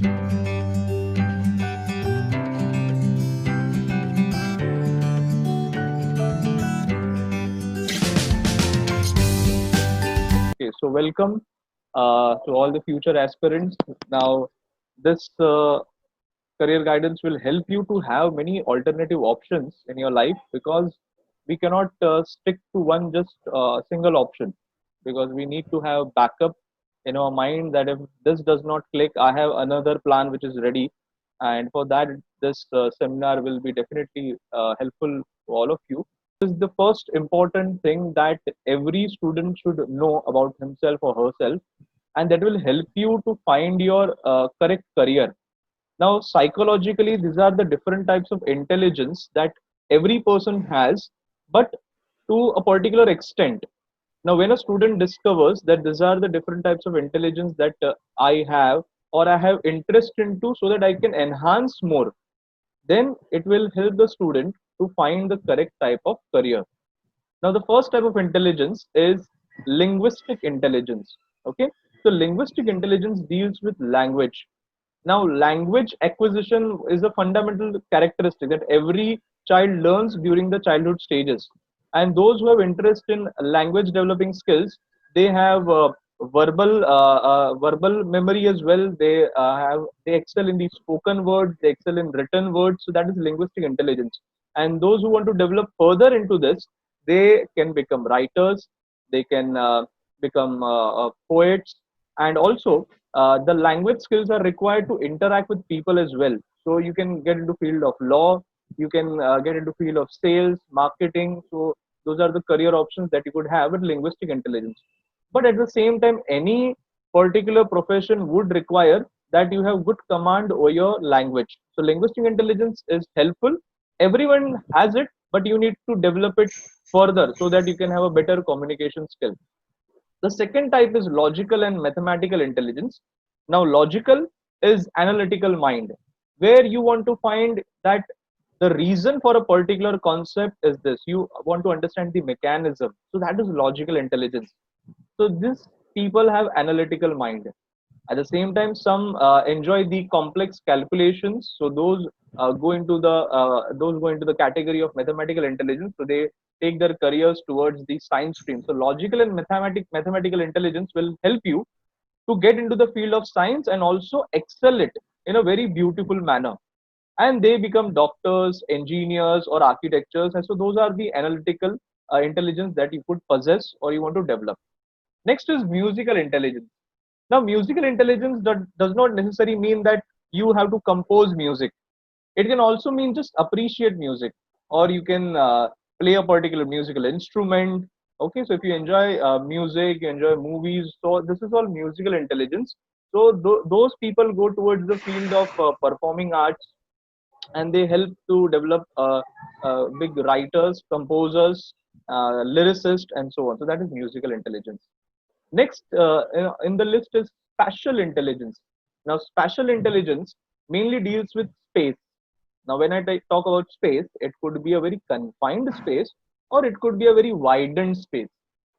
Okay, so welcome to all the future aspirants. Now, this career guidance will help you to have many alternative options in your life, because we cannot stick to one just single option, because we need to have backup in our mind that if this does not click, I have another plan which is ready. And for that, this seminar will be definitely helpful to all of you. Is the first important thing that every student should know about himself or herself, and that will help you to find your correct career. Now, psychologically, these are the different types of intelligence that every person has, but to a particular extent. Now, when a student discovers that these are the different types of intelligence that I have or I have interest into, so that I can enhance more, then it will help the student to find the correct type of career. Now, the first type of intelligence is linguistic intelligence. Okay, so linguistic intelligence deals with language. Now, language acquisition is a fundamental characteristic that every child learns during the childhood stages. And those who have interest in language developing skills, they have verbal memory as well. They excel in the spoken words, they excel in written words. So that is linguistic intelligence. And those who want to develop further into this, they can become writers, they can become poets, and also the language skills are required to interact with people as well. So you can get into field of law, you can get into field of sales, marketing. So those are the career options that you could have with linguistic intelligence. But at the same time, any particular profession would require that you have good command over your language. So linguistic intelligence is helpful. Everyone has it, but you need to develop it further so that you can have a better communication skill. The second type is logical and mathematical intelligence. Now, logical is analytical mind, where you want to find that the reason for a particular concept is this. You want to understand the mechanism. So that is logical intelligence. So these people have analytical mind. At the same time, some enjoy the complex calculations. So those go into the category of mathematical intelligence. So they take their careers towards the science stream. So logical and mathematical intelligence will help you to get into the field of science and also excel it in a very beautiful manner. And they become doctors, engineers, or architectures. And so those are the analytical intelligence that you could possess or you want to develop. Next is musical intelligence. Now, musical intelligence does not necessarily mean that you have to compose music. It can also mean just appreciate music, or you can play a particular musical instrument. Okay, so if you enjoy music, you enjoy movies, so this is all musical intelligence. So those people go towards the field of performing arts, and they help to develop big writers, composers, lyricists, and so on. So that is musical intelligence. Next in the list is spatial intelligence. Now, spatial intelligence mainly deals with space. Now, when I talk about space, it could be a very confined space or it could be a very widened space.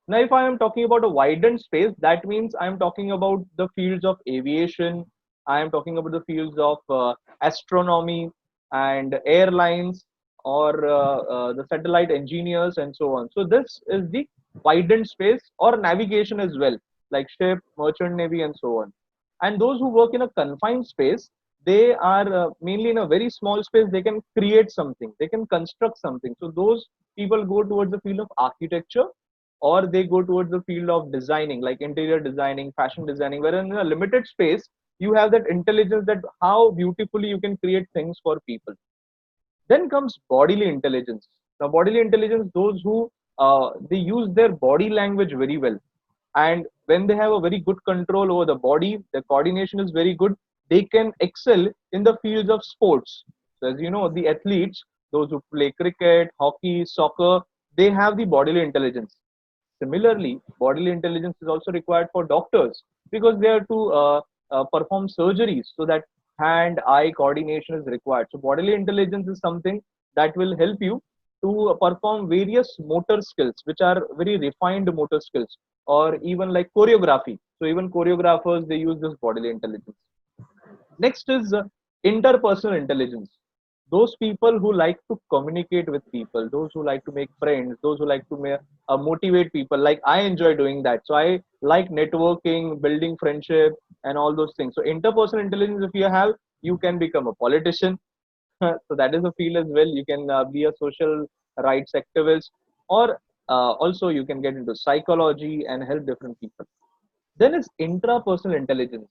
Now, if I am talking about a widened space, that means I am talking about the fields of aviation, I am talking about the fields of astronomy and airlines, or the satellite engineers, and so on. So, this is the widened space, or navigation as well, like ship, merchant navy, and so on. And those who work in a confined space, they are mainly in a very small space, they can create something, they can construct something. So, those people go towards the field of architecture, or they go towards the field of designing, like interior designing, fashion designing, where in a limited space you have that intelligence that how beautifully you can create things for people. Then comes bodily intelligence. Now, bodily intelligence, those who they use their body language very well, and when they have a very good control over the body, the coordination is very good. They can excel in the fields of sports. So, as you know, the athletes, those who play cricket, hockey, soccer, they have the bodily intelligence. Similarly, bodily intelligence is also required for doctors, because they have to perform surgeries, so that hand-eye coordination is required. So bodily intelligence is something that will help you to perform various motor skills, which are very refined motor skills, or even like choreography. So even choreographers, they use this bodily intelligence. Next is interpersonal intelligence. Those people who like to communicate with people, those who like to make friends, those who like to motivate people. Like I enjoy doing that. So I like networking, building friendship, and all those things. So interpersonal intelligence, if you have, you can become a politician. So that is a field as well. You can be a social rights activist, or also you can get into psychology and help different people. Then is intrapersonal intelligence.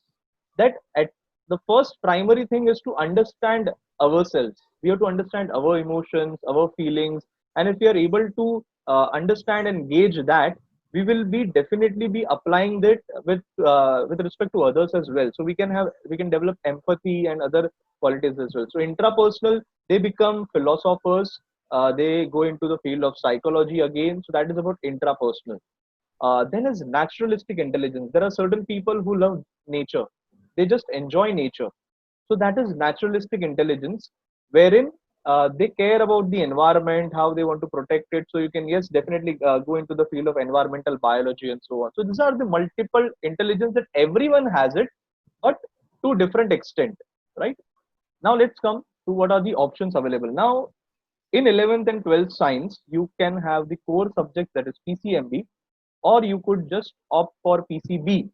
That at the first primary thing is to understand ourselves. We have to understand our emotions, our feelings, and if we are able to understand and gauge that, we will be definitely be applying that with respect to others as well. So we can develop empathy and other qualities as well. So intrapersonal, they become philosophers. They go into the field of psychology again. So that is about intrapersonal. Then is naturalistic intelligence. There are certain people who love nature. They just enjoy nature. So that is naturalistic intelligence, wherein they care about the environment, how they want to protect it. So you can, yes, definitely go into the field of environmental biology and so on. So these are the multiple intelligence that everyone has it, but to different extent, right? Now let's come to what are the options available. Now in 11th and 12th science, you can have the core subject, that is PCMB, or you could just opt for PCB,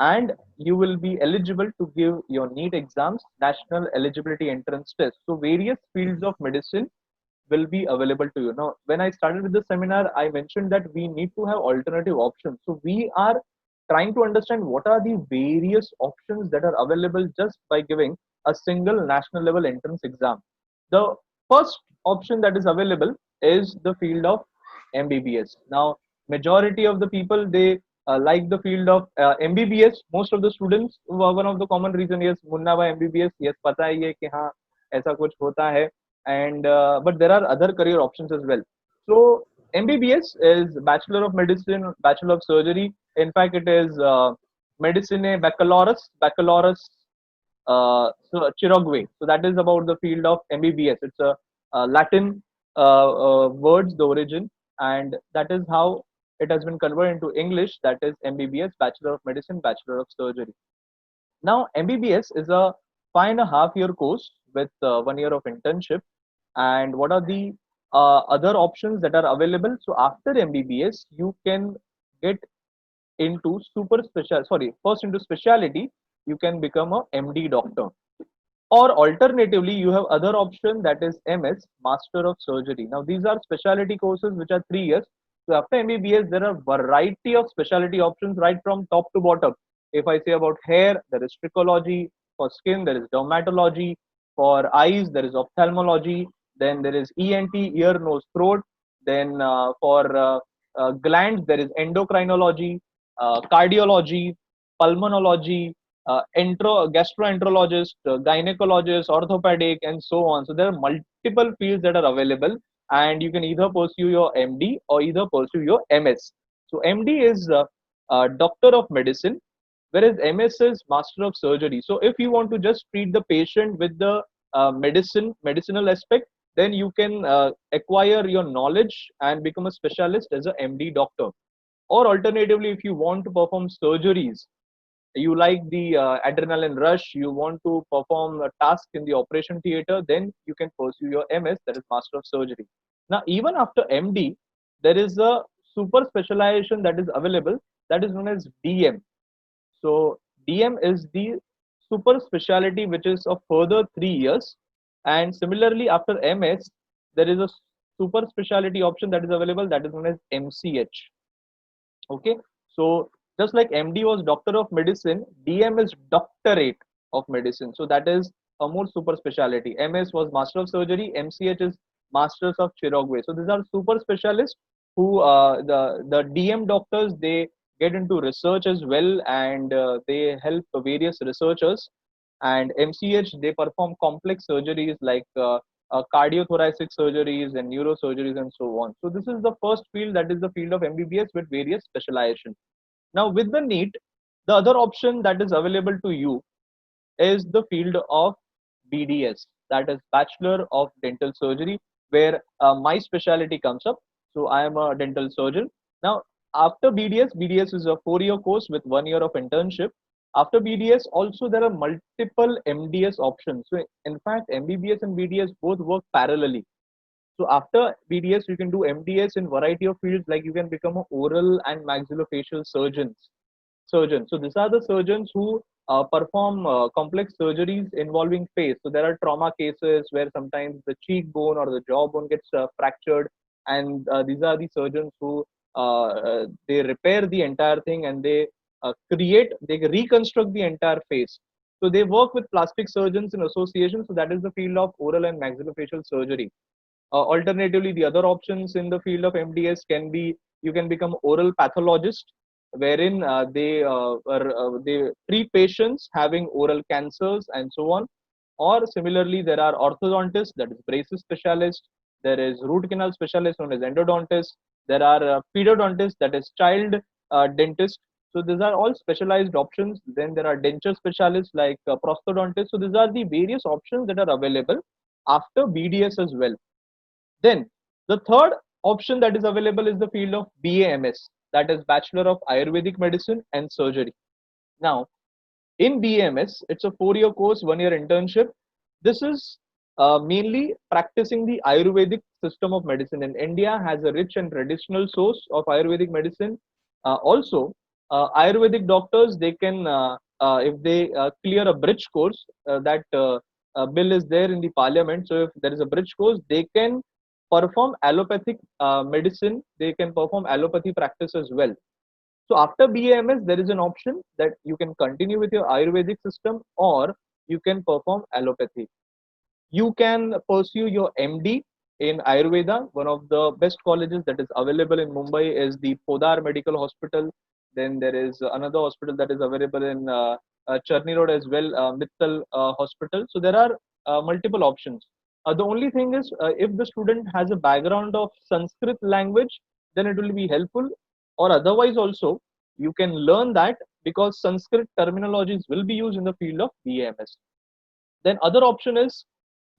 and you will be eligible to give your NEET exams, National Eligibility Entrance Test. So various fields of medicine will be available to you. Now, when I started with the seminar, I mentioned that we need to have alternative options. So we are trying to understand what are the various options that are available just by giving a single national level entrance exam. The first option that is available is the field of MBBS. Now, majority of the people, they like the field of MBBS. Most of the students, one of the common reason is Munna भाई MBBS. Yes, पता ही है कि हाँ ऐसा कुछ होता है. And but there are other career options as well. So MBBS is Bachelor of Medicine, Bachelor of Surgery. In fact, it is Medicine Baccalaureus so Chirogwe. So that is about the field of MBBS. It's a Latin words, the origin, and that is how it has been converted into English. That is MBBS, Bachelor of Medicine, Bachelor of Surgery. Now, MBBS is a 5.5 year course with 1 year of internship. And what are the other options that are available? So after MBBS, you can get into super special. Sorry, first into specialty, you can become a MD doctor. Or alternatively, you have other option, that is MS, Master of Surgery. Now these are specialty courses which are 3 years. So after MBBS, there are variety of specialty options right from top to bottom. If I say about hair, there is trichology. For skin, there is dermatology. For eyes, there is ophthalmology. Then there is ENT, ear, nose, throat. Then for glands, there is endocrinology, cardiology, pulmonology, gastroenterologist, gynecologist, orthopedic, and so on. So there are multiple fields that are available, and you can either pursue your MD or either pursue your MS. So MD is Doctor of Medicine, whereas MS is Master of Surgery. So if you want to just treat the patient with the medicinal aspect, then you can acquire your knowledge and become a specialist as a MD doctor. Or alternatively, if you want to perform surgeries, you like the adrenaline rush, you want to perform a task in the operation theater, then you can pursue your MS, that is Master of Surgery. Now, even after MD, there is a super specialization that is available, that is known as DM. So DM is the super specialty which is of further 3 years. And similarly, after MS, there is a super specialty option that is available, that is known as MCH. Okay, so just like MD was Doctor of Medicine, DM is Doctorate of Medicine. So that is a more super specialty. MS was Master of Surgery, MCH is Masters of Chirurgery. So these are super specialists who the DM doctors, they get into research as well, and they help various researchers. And MCH, they perform complex surgeries like cardiothoracic surgeries and neurosurgeries and so on. So this is the first field, that is the field of MBBS with various specialization. Now with the NEET, the other option that is available to you is the field of BDS, that is Bachelor of Dental Surgery, where my specialty comes up. So I am a dental surgeon. Now after BDS, BDS is a 4 year course with 1 year of internship. After BDS, also there are multiple MDS options. So in fact, MBBS and BDS both work parallelly. So after BDS, you can do MDS in variety of fields, like you can become an oral and maxillofacial surgeon. So these are the surgeons who perform complex surgeries involving face. So there are trauma cases where sometimes the cheekbone or the jawbone gets fractured, and these are the surgeons who they repair the entire thing, and they reconstruct the entire face. So they work with plastic surgeons in association. So that is the field of oral and maxillofacial surgery. Alternatively, the other options in the field of MDS can be, you can become oral pathologist, wherein they treat patients having oral cancers and so on. Or similarly, there are orthodontists, that is braces specialist. There is root canal specialist known as endodontist. There are pedodontists, that is child dentist. So these are all specialized options. Then there are denture specialists like prosthodontists. So these are the various options that are available after BDS as well. Then the third option that is available is the field of BAMS, that is Bachelor of Ayurvedic Medicine and Surgery. Now, in BAMS, it's a 4-year course, 1-year internship. This is mainly practicing the Ayurvedic system of medicine. And India has a rich and traditional source of Ayurvedic medicine. Also, Ayurvedic doctors, they can, if they clear a bridge course, that bill is there in the parliament. So if there is a bridge course, they can perform allopathic medicine, they can perform allopathy practice as well. So after BAMS, there is an option that you can continue with your Ayurvedic system, or you can perform allopathy. You can pursue your MD in Ayurveda. One of the best colleges that is available in Mumbai is the Podar Medical Hospital. Then there is another hospital that is available in Charni Road as well, Mittal Hospital. So there are multiple options. The only thing is, if the student has a background of Sanskrit language, then it will be helpful. Or otherwise, also you can learn that, because Sanskrit terminologies will be used in the field of BAMS. Then other option is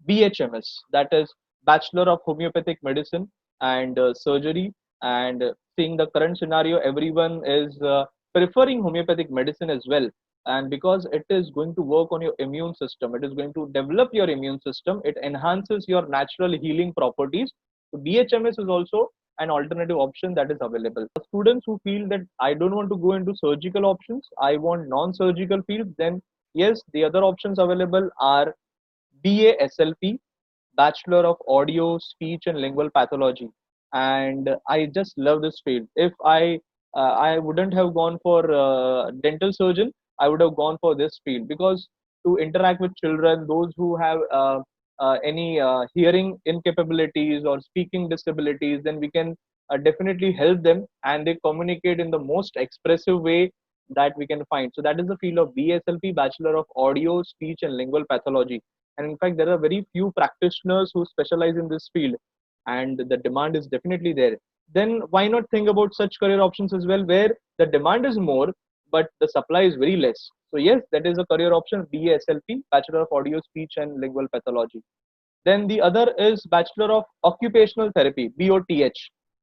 BHMS, that is Bachelor of Homeopathic Medicine and Surgery. And seeing the current scenario, everyone is preferring homeopathic medicine as well. And because it is going to work on your immune system, it is going to develop your immune system, it enhances your natural healing properties. So BHMS is also an alternative option that is available. Students who feel that I don't want to go into surgical options, I want non-surgical fields, then yes, the other options available are BASLP, Bachelor of Audio, Speech and Lingual Pathology. And I just love this field. If I wouldn't have gone for dental surgeon, I would have gone for this field, because to interact with children, those who have any hearing incapabilities or speaking disabilities, then we can definitely help them, and they communicate in the most expressive way that we can find. So that is the field of BSLP, Bachelor of Audio, Speech and Lingual Pathology. And in fact, there are very few practitioners who specialize in this field, and the demand is definitely there. Then why not think about such career options as well, where the demand is more, but the supply is very less? So yes, that is a career option, BASLP, Bachelor of Audio, Speech and Lingual Pathology. Then the other is Bachelor of Occupational Therapy, BOTH.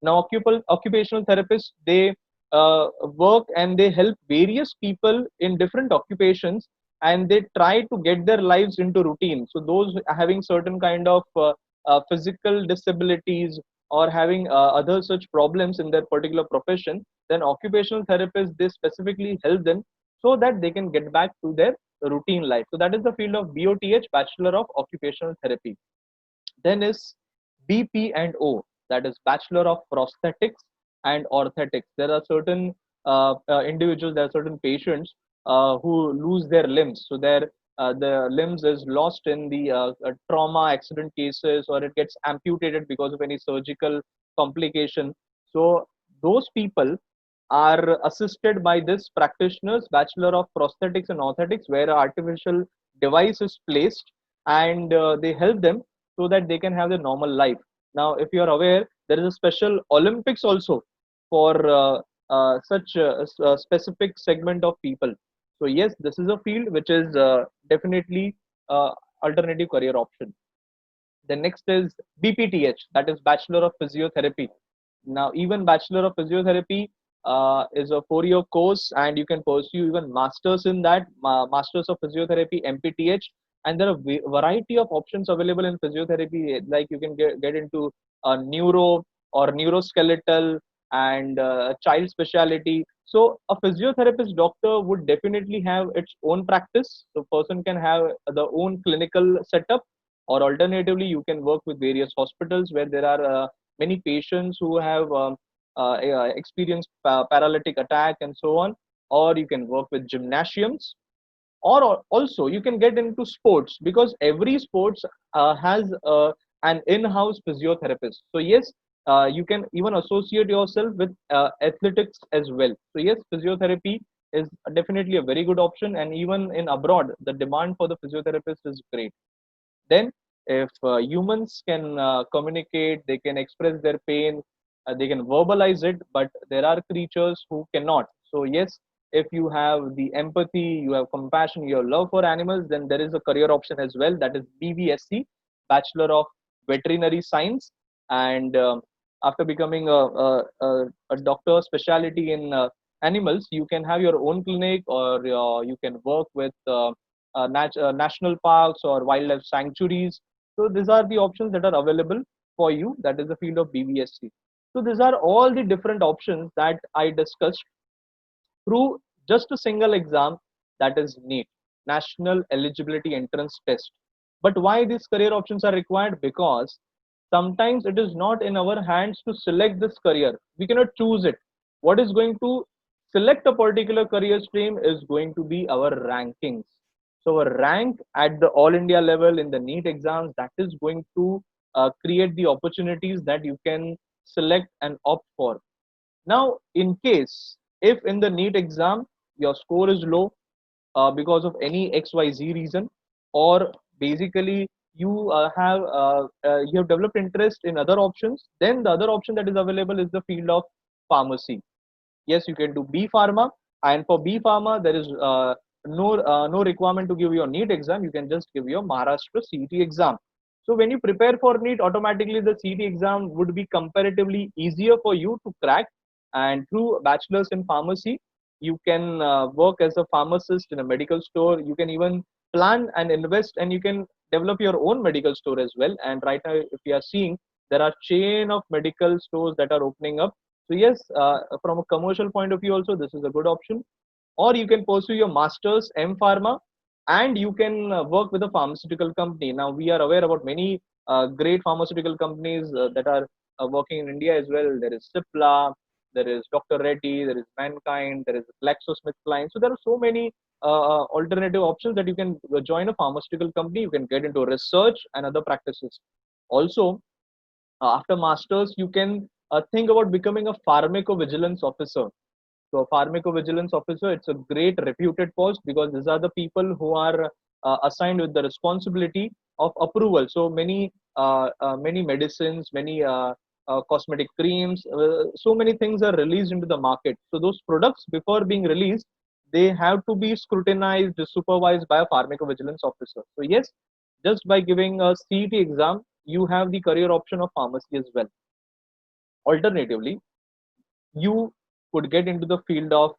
Now, occupational therapists, they work and they help various people in different occupations, and they try to get their lives into routine. So those having certain kind of physical disabilities, or having other such problems in their particular profession, then occupational therapists, they specifically help them so that they can get back to their routine life. So that is the field of BOTH, Bachelor of Occupational Therapy. Then is BP&O, that is Bachelor of Prosthetics and Orthotics. There are certain individuals, there are certain patients who lose their limbs. So the limbs is lost in the trauma accident cases, or it gets amputated because of any surgical complication. So those people are assisted by this practitioners, Bachelor of Prosthetics and Orthotics, where an artificial device is placed, and they help them so that they can have their normal life. Now, if you are aware, there is a special Olympics also for such a specific segment of people. So yes, this is a field which is definitely alternative career option. The next is BPTH, that is Bachelor of Physiotherapy. Now, even Bachelor of Physiotherapy, is a 4-year course, and you can pursue even masters in that, masters of physiotherapy, MPTH. And there are variety of options available in physiotherapy, like you can get into neuro or neuroskeletal and child specialty. So a physiotherapist doctor would definitely have its own practice. So person can have the own clinical setup, or alternatively you can work with various hospitals where there are many patients who have experienced paralytic attack and so on. Or you can work with gymnasiums, or also you can get into sports, because every sports has an in-house physiotherapist. So yes, you can even associate yourself with athletics as well. So yes, physiotherapy is definitely a very good option, and even in abroad the demand for the physiotherapist is great. Then if humans can communicate, they can express their pain, they can verbalize it, but there are creatures who cannot. So yes, if you have the empathy, you have compassion, you have love for animals, then there is a career option as well, that is BVSC, Bachelor of Veterinary Science. And after becoming a doctor specialty in animals, you can have your own clinic, or you can work with national parks or wildlife sanctuaries. So these are the options that are available for you. That is the field of BVSC. So these are all the different options that I discussed through just a single exam, that is NEET, National Eligibility Entrance Test. But why these career options are required? Because sometimes it is not in our hands to select this career. We cannot choose it. What is going to select a particular career stream is going to be our rankings. So a rank at the all India level in the NEET exams, that is going to create the opportunities that you can select and opt for. Now, in case if in the NEET exam your score is low because of any XYZ reason, or basically you have developed interest in other options, then the other option that is available is the field of pharmacy. Yes, you can do B Pharma, and for B Pharma there is no requirement to give your NEET exam. You can just give your Maharashtra CET exam. So when you prepare for NEET, automatically the CET exam would be comparatively easier for you to crack. And through bachelor's in pharmacy, you can work as a pharmacist in a medical store. You can even plan and invest, and you can develop your own medical store as well. And right now, if you are seeing, there are chain of medical stores that are opening up. So yes, from a commercial point of view also, this is a good option. Or you can pursue your master's M Pharma, and you can work with a pharmaceutical company. Now we are aware about many great pharmaceutical companies that are working in India as well. There is Cipla, there is Dr. Reddy, there is Mankind, there is GlaxoSmithKline. So there are so many alternative options that you can join a pharmaceutical company. You can get into research and other practices. Also, after masters, you can think about becoming a pharmacovigilance officer. So, a pharmacovigilance officer, it's a great reputed post, because these are the people who are assigned with the responsibility of approval. So many medicines, many cosmetic creams, so many things are released into the market. So those products, before being released, they have to be scrutinized, supervised by a pharmacovigilance officer. So yes, just by giving a CET exam, you have the career option of pharmacy as well. Alternatively, you could get into the field of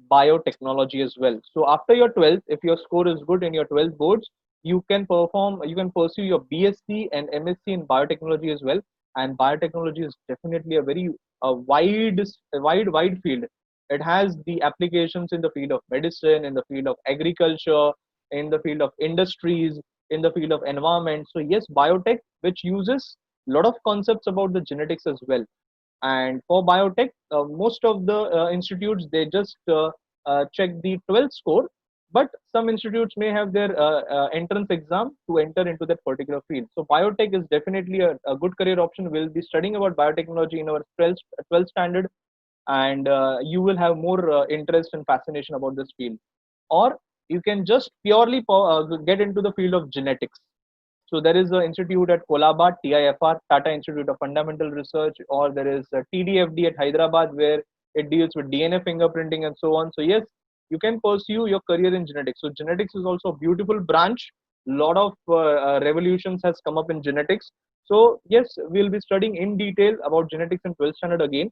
biotechnology as well. So after your 12th, if your score is good in your 12th boards, you can pursue your BSc and MSc in biotechnology as well. And biotechnology is definitely a very wide field. It has the applications in the field of medicine, in the field of agriculture, in the field of industries, in the field of environment. So yes, biotech, which uses a lot of concepts about the genetics as well. And for biotech, most of the institutes, they just check the 12th score, but some institutes may have their entrance exam to enter into that particular field. So biotech is definitely a good career option. We'll be studying about biotechnology in our 12th standard, and you will have more interest and fascination about this field. Or you can just purely get into the field of genetics. So there is an institute at Kolaba, TIFR, Tata Institute of Fundamental Research, or there is a TDFD at Hyderabad, where it deals with DNA fingerprinting and so on. So yes, you can pursue your career in genetics. So genetics is also a beautiful branch. Lot of revolutions has come up in genetics. So yes, we'll be studying in detail about genetics in 12th standard again.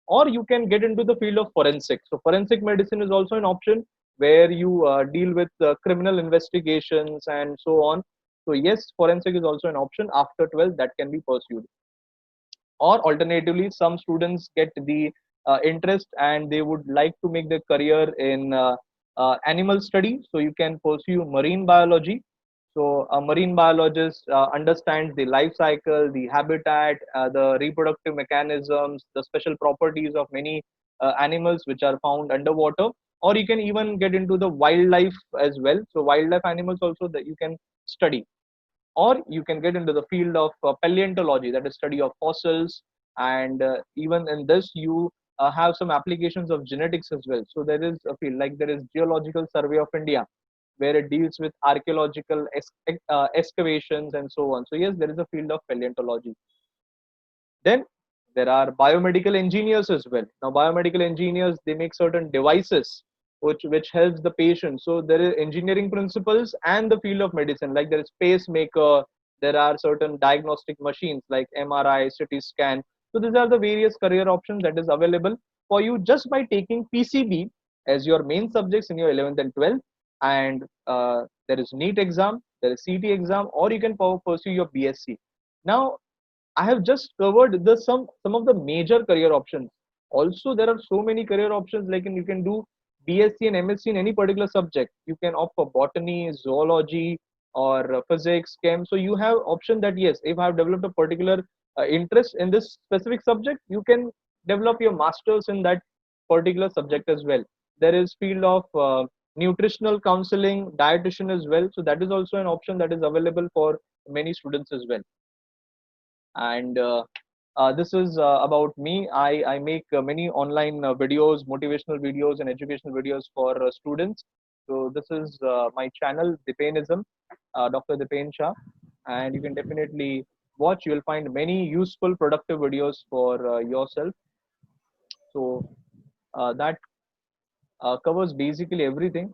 or you can get into the field of forensic. So forensic medicine is also an option where you deal with criminal investigations and so on. So yes, forensic is also an option after 12 that can be pursued. Or alternatively, some students get the interest and they would like to make their career in animal study, so you can pursue marine biology. So a marine biologist understands the life cycle, the habitat, the reproductive mechanisms, the special properties of many animals which are found underwater. Or you can even get into the wildlife as well, so wildlife animals also that you can study. Or you can get into the field of paleontology, that is study of fossils. And even in this you have some applications of genetics as well. So there is a field like there is geological survey of India, where it deals with archaeological excavations and so on. So yes, there is a field of paleontology. Then there are biomedical engineers as well. Now biomedical engineers, they make certain devices which helps the patient. So there is engineering principles and the field of medicine. Like there is pacemaker, there are certain diagnostic machines like MRI, CT scan. So these are the various career options that is available for you just by taking PCB as your main subjects in your 11th and 12th. And there is NEET exam, there is CT exam, or you can pursue your BSc. Now I have just covered the some of the major career options. Also, there are so many career options. Like you can do BSc and MSc in any particular subject. You can opt for botany, zoology, or physics, chem. So you have option that yes, if I have developed a particular interest in this specific subject, you can develop your masters in that particular subject as well. There is field of nutritional counseling, dietitian as well. So that is also an option that is available for many students as well. And this is about me. I make many online videos, motivational videos, and educational videos for students. So this is my channel, Dipenism, Dr. Dipen Shah, and you can definitely watch. You will find many useful, productive videos for yourself. So that covers basically everything.